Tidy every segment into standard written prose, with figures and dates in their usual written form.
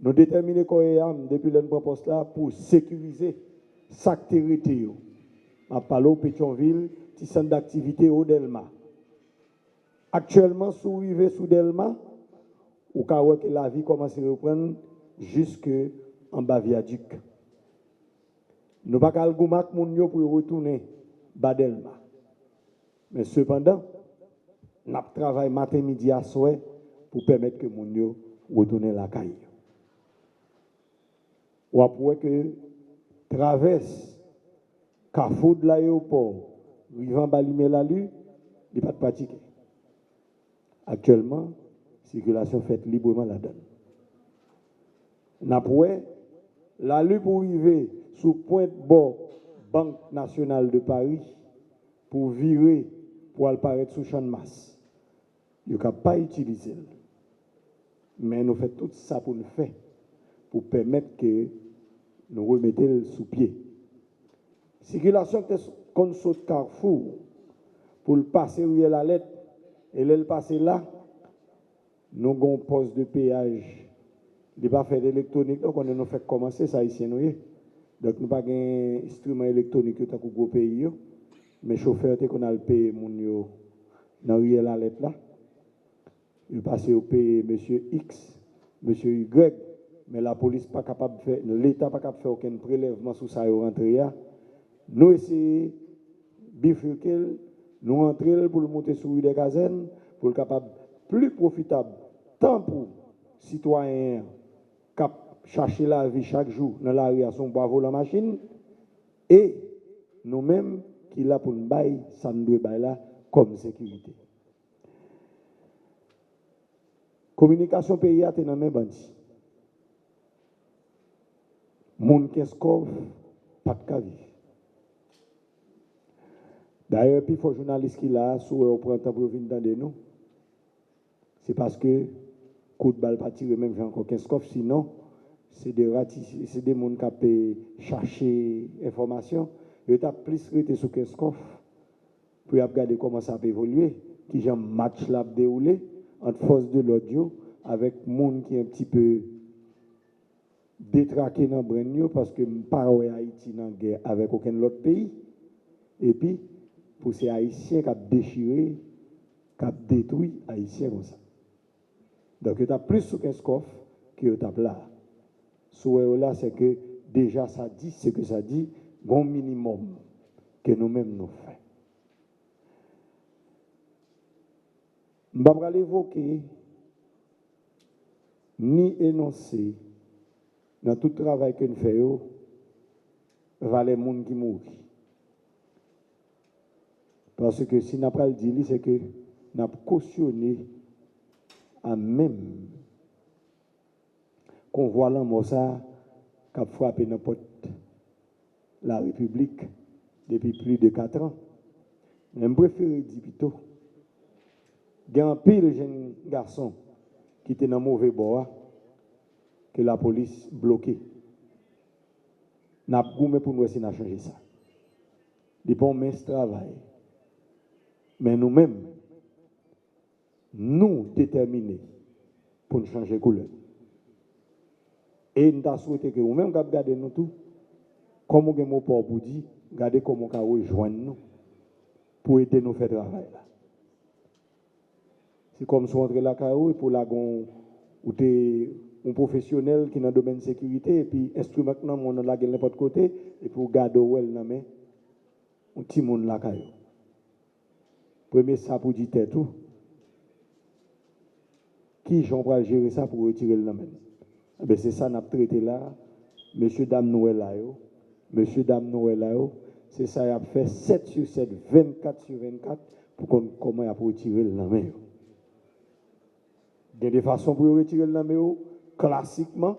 Nous déterminons depuis le poste là pour sécuriser chaque territoire. À Palo, Pétionville, petit centre d'activité au Delma. Actuellement, sous rive sous Delma, ou que la vie commence à reprendre jusque en bas viaduc. Nous pas qu'à goumak moun yo pour retourner bas Delma. Mais cependant, nous travaillons matin, midi à soir pour permettre que moun yo retourne la caille. Ou après que traverse Carrefour de l'aéroport, Rivan Balimé la lu, il pas de pratiquer. Actuellement, circulation faite librement là-dedans. N'après, la lutte pour arriver sous pointe bord Banque nationale de Paris pour virer pour apparaître sous champ de masse. Il n'y a pas utilisé. Mais nous faisons tout ça pour nous faire, pour permettre que nous remettions sous pied. Circulation qu'on saute Carrefour pour le passer où il y a la lettre et le passer là, nous avons un poste de péage. Il n'y a pas fait d'électronique, donc on a fait commencer ça ici. Donc nous n'avons pas un instrument électronique dans le pays. Mais les chauffeurs, qu'on a le payé dans la lettre là. Il passe au pays M. X, M. Y, mais la police pas capable de faire, l'État pas capable de faire aucun prélèvement sur ça au rentrée. Nous essayons de bifurquer, nous rentrer pour le monter sur des casernes, pour le capable plus profitable, tant pour citoyens qui cherchent la vie chaque jour dans la rue à son bravo la machine, et nous-mêmes qui là pour nous bailler, ça nous doit bailler là comme sécurité. Communication pays a dans mes bandits. Moun Keskov, pas de cavi. D'ailleurs, puis il faut journaliste qui là, soit au printemps pour venir dans nous. C'est parce que coup de balle pas tiré même j'ai encore Keskov, sinon c'est des ratis, c'est des moun qui peuvent chercher information. Il a plus resté sur Keskov pour regarder comment ça peut évoluer, qui j'ai un match là déroulé entre force de l'audio avec monde qui est un petit peu détraqué dans Brenio parce que pas Haïti dans guerre avec aucun autre pays. Et puis pour ces Haïtiens qui ont déchiré, qui ont détruit Haïtiens comme ça. Donc il y a plus sur Keskov que il y a là. Sur là c'est que déjà ça dit ce que ça dit, bon minimum que nous-mêmes nous faisons. Je ne vais pas l'évoquer ni énoncer dans tout travail que nous faisons, va les gens qui mourent. Parce que si nous n'avons pas le dit, c'est que nous avons cautionné à même qu'on voit l'amour ça qui a frappé n'importe la République depuis plus de 4 ans. Mais je préfère dire plutôt, il y a un pile jeune garçon qui était dans mauvais bord que la police bloqué. N'a pas goumé pour nous essayer de changer ça. Des bons mais travail. Mais nous-mêmes, nous déterminés pour nous changer couleur. Et nous avons souhaité que nous-mêmes garder nous tout, comme nous avons pour dire, garder comment nous avons rejoindre nous pour aider nous à faire travail là. C'est comme si on entre la carreau et pour la gon ou t'es un professionnel qui est dans le domaine de sécurité et puis instrument que on a la gueule n'importe côté et pour garder well dans main un petit monde la carreau. Premier ça pour dire tout. Qui j'en va gérer ça pour retirer le main. Ben c'est ça n'a traité là. Monsieur dame Noël là yo. Monsieur dame Noël là yo, c'est ça y a fait 7 sur 7, 24 sur 24 pour qu'on comment y a pour retirer le main. Il y a des façons pour retirer le numéro, classiquement.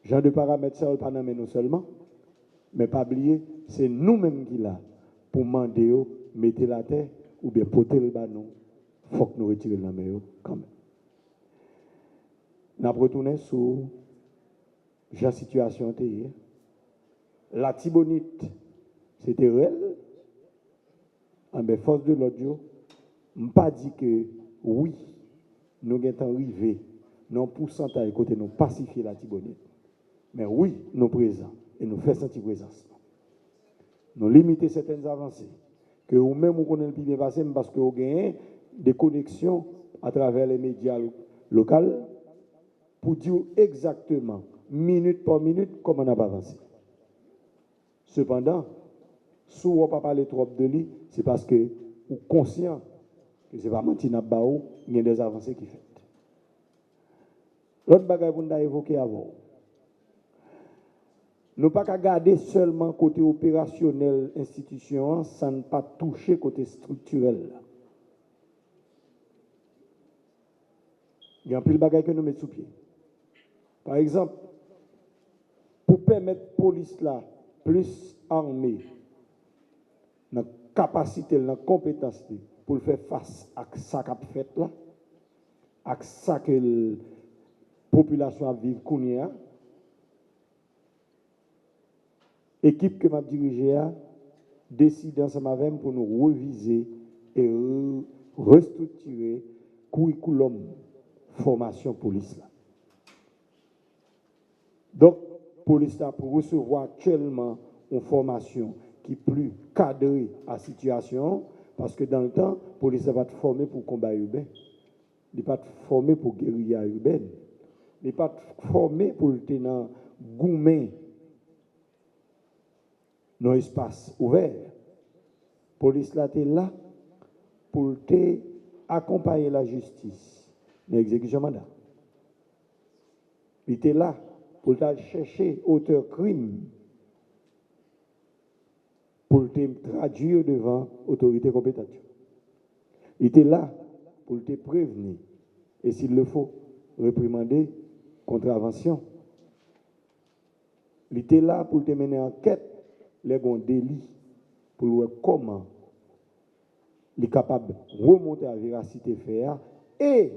Genre de paramètres, ça ne pas nous seulement. Mais pas oublier, c'est nous-mêmes qui là pour demander, mettre la terre ou bien porter le banon. Il faut que nous retirions le numéro quand même. Nous avons retourné sur la situation. La Tibonite, c'était réel. Mais force de l'audio, je ne pas dit que oui, nous sommes arrivés non pourcentage côté nous pacifier la Tibonite. Mais oui, nous présents et nous faisons sentir présence. Nous limitons certaines avancées. Que vous-même, vous connaissez le plus bien passé parce que vous gagnez des connexions à travers les médias locaux pour dire exactement, minute par minute, comment on a avancé. Cependant, si on ne pas parler trop de lui, c'est parce que vous êtes conscient que ce n'est pas Mantina Baou, il y a des avancées qui font. L'autre bagage que vous avez évoqué avant, nous pas qu'à garder seulement côté opérationnel institution, ça ne pas toucher côté structurel. Il y a un peu de bagages que nous mettons sous pied. Par exemple, pour permettre la police là plus armée, dans la capacité, dans la compétence pour faire face à ça qu'a fait là, à ça que la population a vécu kounia, équipe que m'a dirigée a décidé ensemble avec pour nous reviser et restructurer curriculum formation police là. Donc police là pour recevoir actuellement une formation qui est plus cadrée à la situation parce que dans le temps police va être formée pour combat urbain, il n'est pas formé pour guérilla urbaine, il n'est pas formé pour le tenant goumen dans l'espace ouvert. Police là est là pour accompagner la justice dans l'exécution mandat. Il était là pour chercher auteur crime pour te traduire devant autorité compétente. Il était là pour te prévenir et s'il le faut réprimander contravention. Il était là pour te mener enquête les bons délits pour voir comment il est capable de remonter à la véracité faire et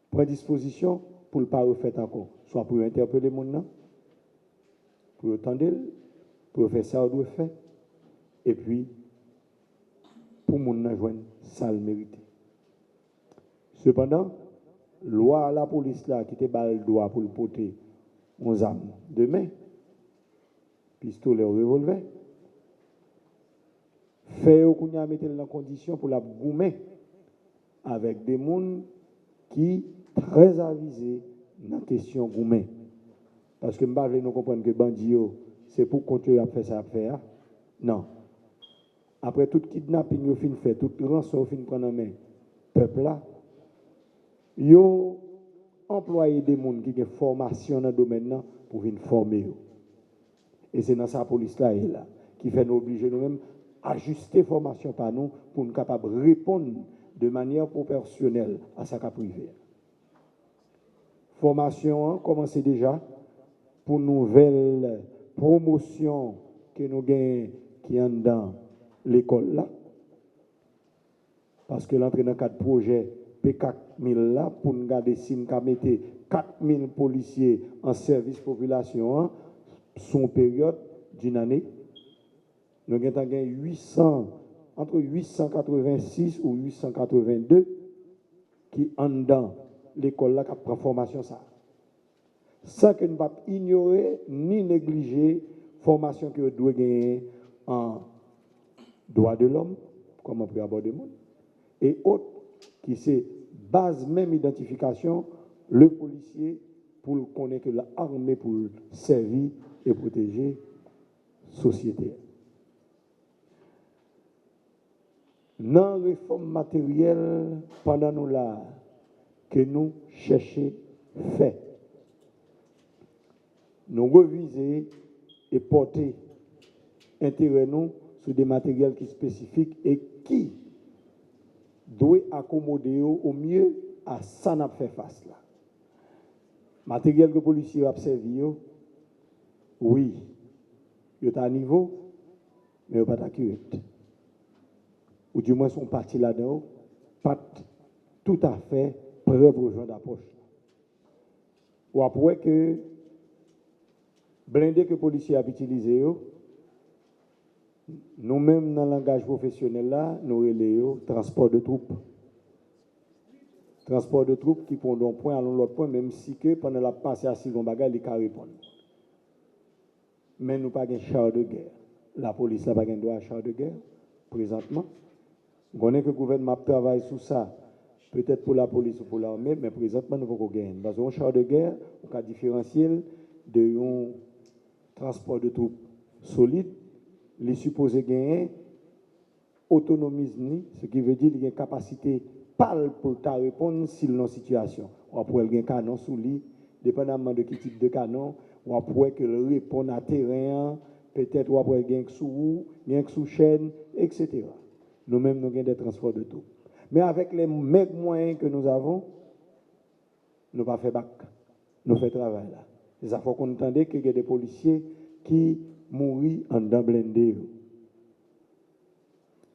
prendre disposition pour ne pas refaire encore, soit pour interpeller mon nom, pour attendre, pour faire ça ou faire, et puis pour mon nom joindre ça le mérite. Cependant, loi à la police là qui te bat le droit pour le porter 11 armes de main, pistolet ou revolver, fait qu'on a mis dans condition pour la goumer avec des gens qui très avisés dans la question goumer. Parce que nous comprenons que Bandio, c'est pour continuer à faire ça à faire. Non. Après tout kidnapping, au fin fait, tout rançon, au fin prendre en main, peuple là, yo employé des gens qui ont formation dans le domaine pour venir former. Et c'est dans sa police là, qui fait nous obliger nous-mêmes à ajuster la formation par nous pour nous capables de répondre de manière proportionnelle à sa cas privé. Formation commence déjà pour nouvelle promotion que nous gagnons qui est dans l'école là. Parce que l'entrée dans le cadre projet P4000 là, pour nous garder si nous mettons 4000 policiers en service population, son période d'une année, nous avons gagné 800, entre 886 ou 882 qui en dans l'école là qui prend formation ça. Sans que nous ne pas ignorer ni négliger la formation que nous devons gagner en droit de l'homme, comment on peut aborder le monde, et autres qui c'est base même identification, le policier pour connaître que l'armée pour servir et protéger la société. Dans la réforme matérielle, pendant nous là, que nous cherchons fait, nous reviser et porter intérêt nous sur des matériels qui sont spécifiques et qui doivent accommoder au mieux à ça n'a fait face là. Matériel que les policiers ont servi, oui, il est à niveau, mais il n'est pas accurate. Ou du moins, son parti là-dedans, pas tout à fait preuve au genre d'approche. Ou après que blindé que les policiers ont utilisé, nous-mêmes, dans le langage professionnel, là, nous relayons transport de troupes. Transport de troupes qui font d'un point à l'autre point, même si que pendant la passe à Sigon Bagay, ils peuvent répondre. Mais nous n'avons pas de char de guerre. La police n'a pas de droit à char de guerre, présentement. On connaît que le gouvernement travaille sur ça, peut-être pour la police ou pour l'armée, mais présentement, nous ne pouvons pas gagner. Parce qu'un char de guerre, on peut différencier d'un transport de troupes solide, les supposés gagner autonomisme, ce qui veut dire qu'il y a une capacité pâle pour répondre s'il y a une situation. On pourrait avoir un canon sous lui, dépendamment de quel type de canon, on pourrait que le répondre à terrain, peut-être on pourrait avoir un sous sous chaîne, etc. Nous-mêmes, nous avons des transports de tout. Mais avec les mêmes moyens que nous avons, nous ne pas fait bac, nous faisons travail là. Il faut qu'on entende qu'il y a des policiers qui mourent en dedans blindé.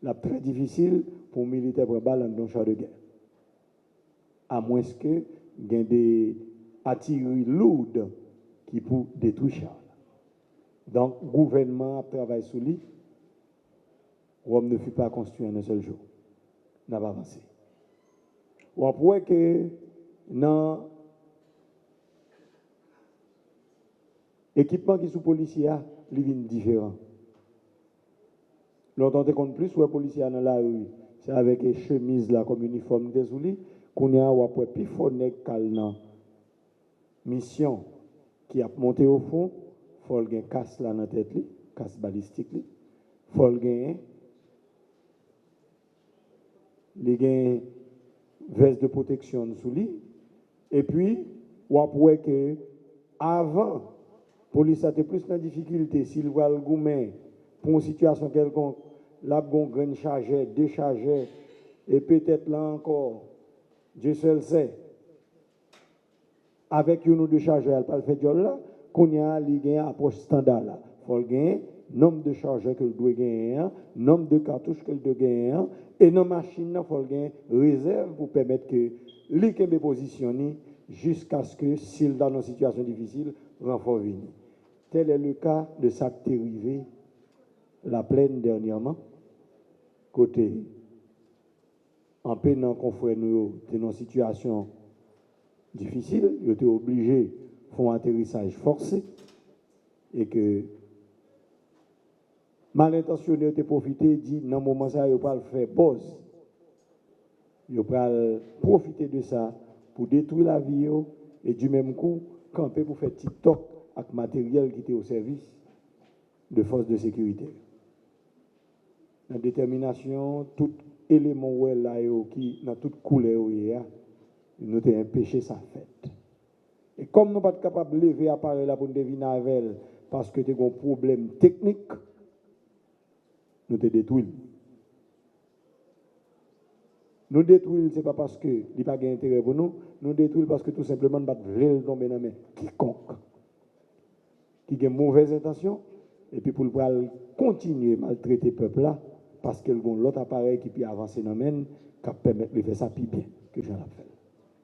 C'est très difficile pour les militaires pour balle dans le champ de guerre. À moins que il y ait des artilleries lourdes qui peuvent détruire char. Donc, le gouvernement travaille sur lui. Rome ne fut pas construit en un seul jour. N'a pas avancé. On pourrait que dans l'équipement qui est sous policier, il est différent. L'on compte plus, ou les policiers dans la rue, c'est avec les chemises là, comme uniforme des souliers, qu'on a ou après plus fort calnan. Mission qui a monté au fond, il faut qu'il y ait un casse là dans la tête, casse balistique, il faut qu'il y ait une veste de protection sous lui, et puis, ou après que avant, la police a plus de difficulté, s'il voit le goumen pour une situation quelconque, là, on graine chargé, déchargé, et peut-être là encore, Dieu seul sait, avec une ou deux chargeurs, elle pas fait là, qu'on y a une approche standard là. Il faut gagner nombre de chargeurs que doit gagner, nombre de cartouches que doit gagner, et dans la machine, il faut gagner réserve pour permettre que l'équipe positionne jusqu'à ce que, s'il est dans une situation difficile, renfort vienne. Tel est le cas de ça qui est arrivé la plaine dernièrement, côté en peine confrère nous dans une situation difficile, ils étaient obligés de faire un atterrissage forcé et que mal intentionné ont profité dit dans ce moment ça ils pas le faire pause. Ils pas profiter de ça pour détruire la vie et du même coup camper pour faire TikTok avec matériel qui était au service de forces de sécurité. La détermination, tout élément là qui dans toute couleur nous avons empêché sa fête. Et comme nous ne sommes pas capables de lever l'appareil là pour nous deviner avec parce que nous avons un problème technique, nous te détruisons. Nous détruisons, ce n'est pas parce qu'il n'y a pas d'intérêt pour nous, nous détruisons parce que tout simplement nous ne pouvons pas tomber dans la main quiconque qui a une mauvaise intention et puis pour le continuer à maltraiter le peuple là parce qu'il y a l'autre appareil qui peut avancer dans la main qui permet de faire ça plus bien que je l'ai fait.